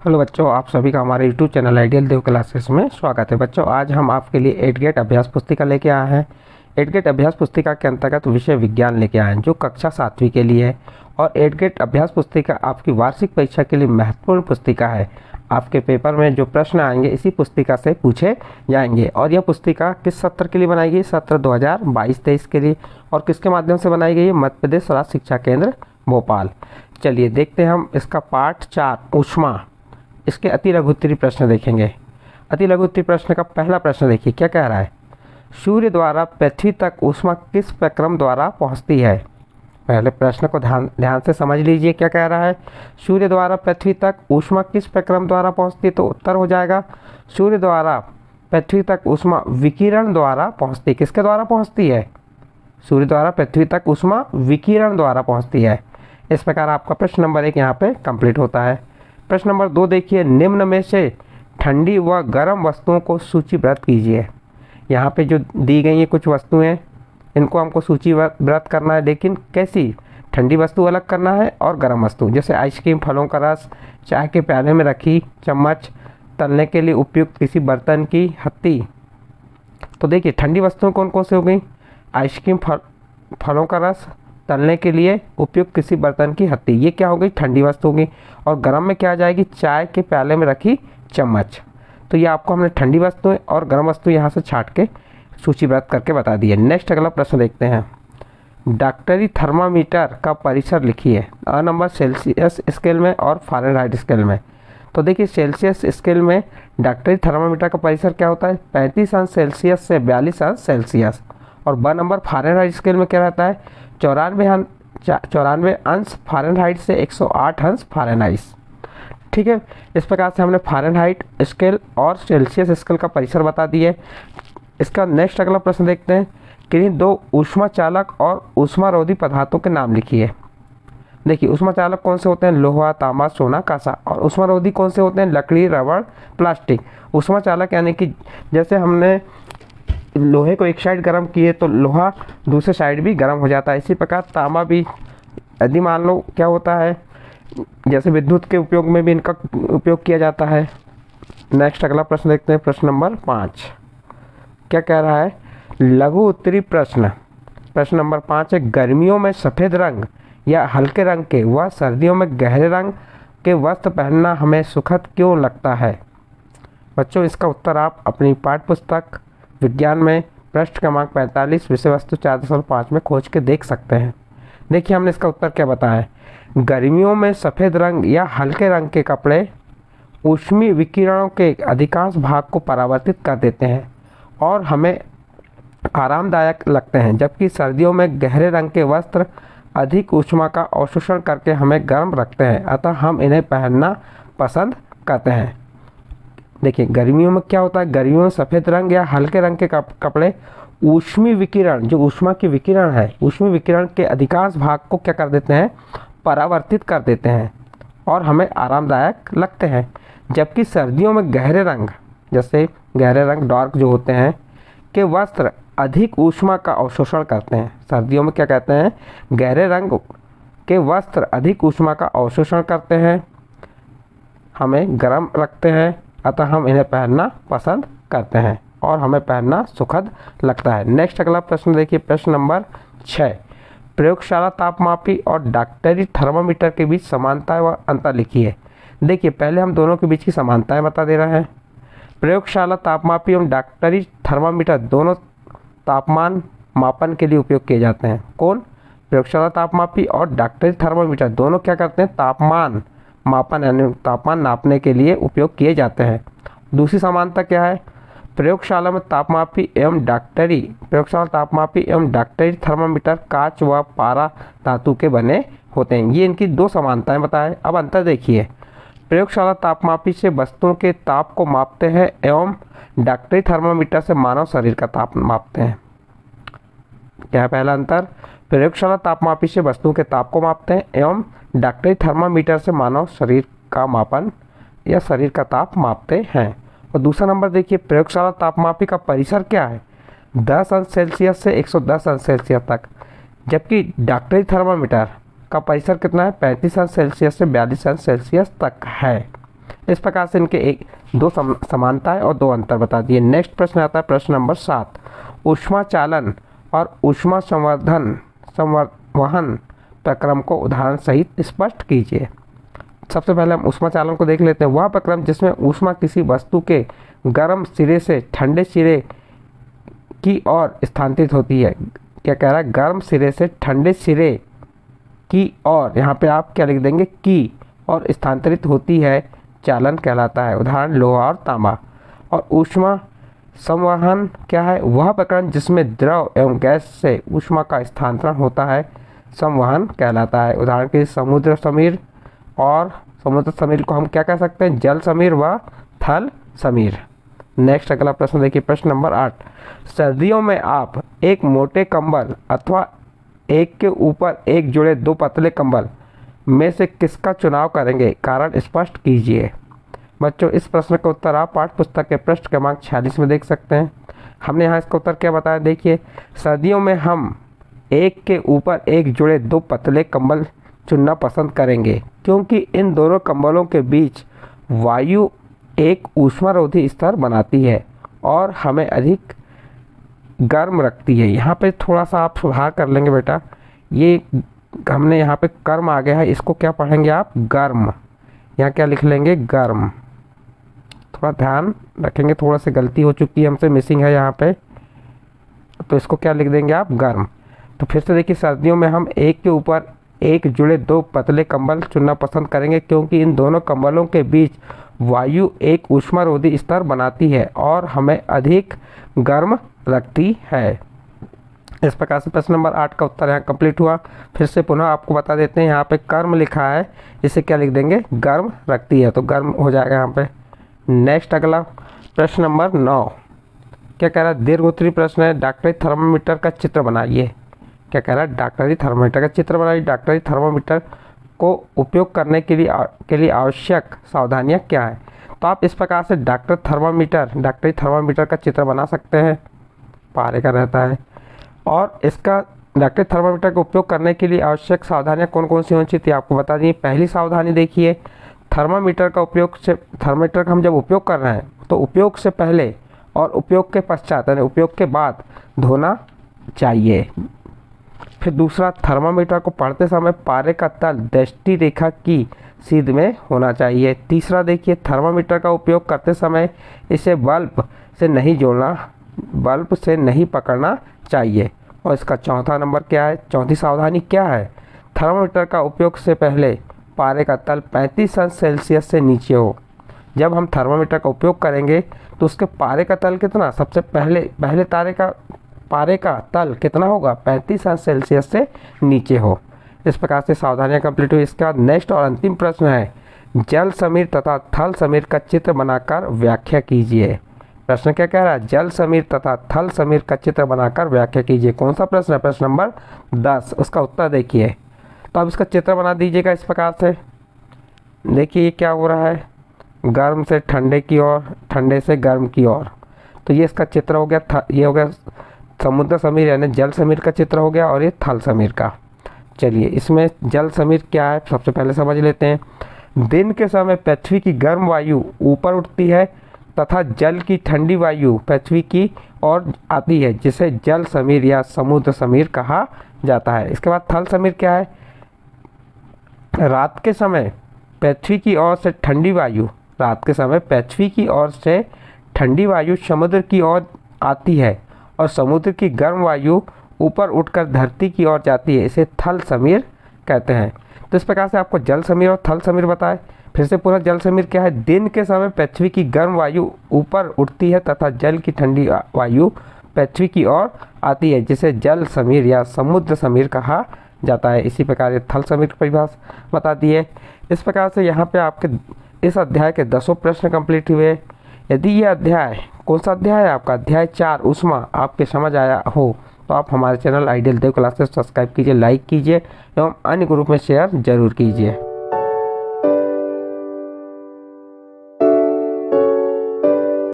Hello बच्चों, आप सभी का हमारे यूट्यूब चैनल आइडियल देव क्लासेस में स्वागत है। बच्चों, आज हम आपके लिए 8 गेट अभ्यास पुस्तिका लेके आए हैं। 8 गेट अभ्यास पुस्तिका के अंतर्गत विषय विज्ञान लेके आए हैं, जो कक्षा 7वीं के लिए है। और 8 गेट अभ्यास पुस्तिका आपकी वार्षिक परीक्षा के लिए महत्वपूर्ण पुस्तिका है। आपके पेपर में जो प्रश्न आएंगे इसी पुस्तिका से पूछे जाएंगे। और यह पुस्तिका किस सत्र के लिए बनाई गई? सत्र 2022-23 के लिए। और किसके माध्यम से बनाई गई है? मध्य प्रदेश राज्य शिक्षा केंद्र भोपाल। चलिए देखते हैं हम इसका पाठ 4 ऊष्मा, इसके अति लघु उत्तरीय प्रश्न देखेंगे। अति लघु उत्तरीय प्रश्न का पहला प्रश्न देखिए, क्या कह रहा है? सूर्य द्वारा पृथ्वी तक ऊष्मा किस प्रक्रम द्वारा पहुंचती है? पहले प्रश्न को ध्यान से समझ लीजिए, क्या कह रहा है? सूर्य द्वारा पृथ्वी तक ऊष्मा किस प्रक्रम द्वारा पहुंचती है? तो उत्तर हो जाएगा सूर्य द्वारा पृथ्वी तक ऊष्मा विकिरण द्वारा पहुंचती है। किसके द्वारा पहुंचती है? सूर्य द्वारा पृथ्वी तक ऊष्मा विकिरण द्वारा पहुंचती है। इस प्रकार आपका प्रश्न नंबर 1 यहाँ पे कंप्लीट होता है। प्रश्न नंबर 2 देखिए, निम्न में से ठंडी व गर्म वस्तुओं को सूचीबद्ध कीजिए। यहाँ पे जो दी गई हैं कुछ वस्तुएं, इनको हमको सूचीबद्ध करना है, लेकिन कैसी? ठंडी वस्तु अलग करना है और गर्म वस्तु, जैसे आइसक्रीम, फलों का रस, चाय के प्याले में रखी चम्मच, तलने के लिए उपयुक्त किसी बर्तन की हत्ती। तो देखिए ठंडी वस्तुएं कौन कौन सी हो गई? आइसक्रीम, फलों का रस, तलने के लिए उपयुक्त किसी बर्तन की हत्ती, ये क्या हो गई? ठंडी वस्तु होगी। और गर्म में क्या आ जाएगी? चाय के प्याले में रखी चम्मच। तो ये आपको हमने ठंडी वस्तुएं और गर्म वस्तु यहाँ से छाट के सूचीबद्ध करके बता दी है। नेक्स्ट अगला प्रश्न देखते हैं। डॉक्टरी थर्मामीटर का परिसर लिखिए। अ नंबर सेल्सियस स्केल में और फ़ारेनहाइट स्केल में। तो देखिए सेल्सियस स्केल में डॉक्टरी थर्मामीटर का परिसर क्या होता है? 35 अंश सेल्सियस से 42 अंश सेल्सियस। और ब नंबर फ़ारेनहाइट स्केल में क्या रहता है? 94 अंश फ़ारेनहाइट से 108 अंश फ़ारेनहाइट। ठीक है, इस प्रकार से हमने फ़ारेनहाइट स्केल और सेल्सियस स्केल का परिसर बता दिए। इसका नेक्स्ट अगला प्रश्न देखते हैं। किन्हीं दो ऊष्मा चालक और ऊष्मारोधी पदार्थों के नाम लिखिए। देखिए ऊष्मा चालक कौन से होते हैं? लोहा, तांबा, सोना, कांसा। और ऊष्मारोधी कौन से होते हैं? लकड़ी, रबड़, प्लास्टिक। ऊष्मा चालक यानी कि जैसे हमने लोहे को एक साइड गर्म किए तो लोहा दूसरे साइड भी गर्म हो जाता है। इसी प्रकार तांबा भी, यदि मान लो क्या होता है, जैसे विद्युत के उपयोग में भी इनका उपयोग किया जाता है। नेक्स्ट अगला प्रश्न देखते हैं, प्रश्न नंबर 5। क्या कह रहा है? लघु उत्तरीय प्रश्न। प्रश्न नंबर 5 है, गर्मियों में सफ़ेद रंग या हल्के रंग के व सर्दियों में गहरे रंग के वस्त्र पहनना हमें सुखद क्यों लगता है? बच्चों, इसका उत्तर आप अपनी पाठ्य पुस्तक विज्ञान में पृष्ठ क्रमांक 45 विषय वस्तु 4.5 में खोज के देख सकते हैं। देखिए हमने इसका उत्तर क्या बताया है। गर्मियों में सफ़ेद रंग या हल्के रंग के कपड़े ऊष्मीय विकिरणों के अधिकांश भाग को परावर्तित कर देते हैं और हमें आरामदायक लगते हैं, जबकि सर्दियों में गहरे रंग के वस्त्र अधिक ऊष्मा का अवशोषण करके हमें गर्म रखते हैं, अतः हम इन्हें पहनना पसंद करते हैं। देखिए गर्मियों में क्या होता है? गर्मियों में सफ़ेद रंग या हल्के रंग के कपड़े ऊष्मीय विकिरण, जो ऊष्मा की विकिरण है, ऊष्मीय विकिरण के अधिकांश भाग को क्या कर देते हैं? परावर्तित कर देते हैं और हमें आरामदायक लगते हैं। जबकि सर्दियों में गहरे रंग, जैसे गहरे रंग डार्क जो होते हैं, के वस्त्र अधिक ऊष्मा का अवशोषण करते हैं। सर्दियों में क्या कहते हैं? गहरे रंग के वस्त्र अधिक ऊष्मा का अवशोषण करते हैं, हमें गर्म रखते हैं, अतः हम इन्हें पहनना पसंद करते हैं और हमें पहनना सुखद लगता है। नेक्स्ट अगला प्रश्न देखिए, प्रश्न नंबर 6। प्रयोगशाला तापमापी और डॉक्टरी थर्मामीटर के बीच समानताएं व अंतर लिखिए। देखिए पहले हम दोनों के बीच की समानताएं बता दे रहे हैं। प्रयोगशाला तापमापी एवं डॉक्टरी थर्मामीटर दोनों तापमान मापन के लिए उपयोग किए जाते हैं। कौन? प्रयोगशाला तापमापी और डॉक्टरी थर्मामीटर दोनों क्या करते हैं? तापमान मापन यानी तापमान नापने के लिए उपयोग किए जाते हैं। दूसरी समानता क्या है? प्रयोगशाला तापमापी एवं डॉक्टरी थर्मामीटर कांच व पारा धातु के बने होते हैं। ये इनकी दो समानताएं बताएं। अब अंतर देखिए, प्रयोगशाला तापमापी से वस्तुओं के ताप को मापते हैं एवं डॉक्टरी थर्मामीटर से मानव शरीर का ताप मापते हैं। क्या है पहला अंतर? प्रयोगशाला तापमापी से वस्तुओं के ताप को मापते हैं एवं डॉक्टरी थर्मामीटर से मानव शरीर का मापन या शरीर का ताप मापते हैं। और दूसरा नंबर देखिए, प्रयोगशाला तापमापी का परिसर क्या है? 10 अंश सेल्सियस से 110 अंश सेल्सियस तक, जबकि डॉक्टरी थर्मामीटर का परिसर कितना है? 35 अंश सेल्सियस से 42 अंश सेल्सियस तक है। इस प्रकार से इनके एक दो समानताएं और दो अंतर बता दिए। नेक्स्ट प्रश्न आता है प्रश्न नंबर 7, ऊष्मा चालन और ऊष्मा संवहन प्रक्रम को उदाहरण सहित स्पष्ट कीजिए। सबसे पहले हम ऊष्मा चालन को देख लेते हैं। वह प्रक्रम जिसमें ऊष्मा किसी वस्तु के गर्म सिरे से ठंडे सिरे की ओर स्थानांतरित होती है। क्या कह रहा है? गर्म सिरे से ठंडे सिरे की ओर, यहाँ पे आप क्या लिख देंगे? की और स्थानांतरित होती है, चालन कहलाता है। उदाहरण लोहा और तांबा। और ऊष्मा संवहन क्या है? वह प्रक्रम जिसमें द्रव एवं गैस से ऊष्मा का स्थानांतरण होता है, संवहन कहलाता है। उदाहरण के समुद्र समीर, और समुद्र समीर को हम क्या कह सकते हैं? जल समीर व थल समीर। नेक्स्ट अगला प्रश्न देखिए, प्रश्न नंबर 8, सर्दियों में आप एक मोटे कंबल अथवा एक के ऊपर एक जुड़े दो पतले कंबल में से किसका चुनाव करेंगे? कारण स्पष्ट कीजिए। बच्चों, इस प्रश्न का उत्तर आप पाठ्य पुस्तक के पृष्ठ क्रमांक 46 में देख सकते हैं। हमने यहाँ इसका उत्तर क्या बताया? देखिए, सर्दियों में हम एक के ऊपर एक जुड़े दो पतले कंबल चुनना पसंद करेंगे, क्योंकि इन दोनों कंबलों के बीच वायु एक ऊष्मारोधी स्तर बनाती है और हमें अधिक गर्म रखती है। यहाँ पे थोड़ा सा आप सुधार कर लेंगे बेटा, ये हमने यहाँ पे कर्म आ गया है, इसको क्या पढ़ेंगे आप? गर्म। यहाँ क्या लिख लेंगे? गर्म। थोड़ा ध्यान रखेंगे, थोड़ा सी गलती हो चुकी है हमसे, मिसिंग है यहाँ पे, तो इसको क्या लिख देंगे आप? गर्म। तो फिर से देखिए, सर्दियों में हम एक के ऊपर एक जुड़े दो पतले कंबल चुनना पसंद करेंगे, क्योंकि इन दोनों कंबलों के बीच वायु एक ऊष्मारोधी स्तर बनाती है और हमें अधिक गर्म रखती है। इस प्रकार से प्रश्न नंबर 8 का उत्तर यहाँ कंप्लीट हुआ। फिर से पुनः आपको बता देते हैं, यहाँ पे कर्म लिखा है, इसे क्या लिख देंगे? गर्म रखती है, तो गर्म हो जाएगा यहाँ पे। नेक्स्ट अगला प्रश्न नंबर 9, क्या कह रहा है? दीर्घ उत्तरी प्रश्न है, डॉक्टरी थर्मामीटर का चित्र बनाइए। क्या कह रहा है? डॉक्टरी थर्मामीटर का चित्र बनाइए। डॉक्टरी थर्मामीटर को उपयोग करने के लिए आवश्यक सावधानियाँ क्या है? तो आप इस प्रकार से डॉक्टरी थर्मामीटर का चित्र बना सकते हैं, पारे का रहता है। और इसका डॉक्टरी थर्मामीटर का उपयोग करने के लिए आवश्यक सावधानियाँ कौन कौन सी होनी चाहिए आपको बता दी। पहली सावधानी देखिए, थर्मामीटर का हम जब उपयोग कर रहे हैं तो उपयोग से पहले और उपयोग के पश्चात यानी उपयोग के बाद धोना चाहिए। फिर दूसरा, थर्मामीटर को पढ़ते समय पारे का तल दृष्टि रेखा की सीध में होना चाहिए। तीसरा देखिए, थर्मामीटर का उपयोग करते समय इसे बल्ब से नहीं पकड़ना चाहिए। और इसका चौथा नंबर क्या है? चौथी सावधानी क्या है? थर्मामीटर का उपयोग से पहले पारे का तल 35° से नीचे हो। जब हम थर्मामीटर का उपयोग करेंगे तो उसके पारे का तल कितना? सबसे पहले पारे का तल कितना होगा? 35° से नीचे हो। इस प्रकार से सावधानियां कंप्लीट हुई। इसके बाद नेक्स्ट और अंतिम प्रश्न है, जल समीर तथा थल समीर का चित्र बनाकर व्याख्या कीजिए। प्रश्न क्या कह रहा है? जल समीर तथा थल समीर का चित्र बनाकर व्याख्या कीजिए। कौन सा प्रश्न है? प्रश्न नंबर 10। उसका उत्तर देखिए। तो अब इसका चित्र बना दीजिएगा इस प्रकार से। देखिए ये क्या हो रहा है? गर्म से ठंडे की ओर, ठंडे से गर्म की ओर। तो ये इसका चित्र हो गया। ये हो गया समुद्र समीर यानी जल समीर का चित्र हो गया, और ये थल समीर का। चलिए इसमें जल समीर क्या है सबसे पहले समझ लेते हैं। दिन के समय पृथ्वी की गर्म वायु ऊपर उठती है तथा जल की ठंडी वायु पृथ्वी की ओर आती है, जिसे जल समीर या समुद्र समीर कहा जाता है। इसके बाद थल समीर क्या है? रात के समय पृथ्वी की ओर से ठंडी वायु समुद्र की ओर आती है और समुद्र की गर्म वायु ऊपर उठकर धरती की ओर जाती है, इसे थल समीर कहते हैं। तो इस प्रकार से आपको जल समीर और थल समीर बताए। फिर से पूरा जल समीर क्या है? दिन के समय पृथ्वी की गर्म वायु ऊपर उठती है तथा जल की ठंडी वायु पृथ्वी की ओर आती है, जिसे जल समीर या समुद्र समीर कहा जाता है। इसी प्रकार ये थल समीर की परिभाषा बता दी है। इस प्रकार से यहाँ पे आपके इस अध्याय के 10 प्रश्न कंप्लीट हुए। यदि ये अध्याय, कौन सा अध्याय है आपका? अध्याय 4 ऊष्मा आपके समझ आया हो तो आप हमारे चैनल आइडियल देव क्लासेस सब्सक्राइब कीजिए, लाइक कीजिए एवं अन्य ग्रुप में शेयर जरूर कीजिए।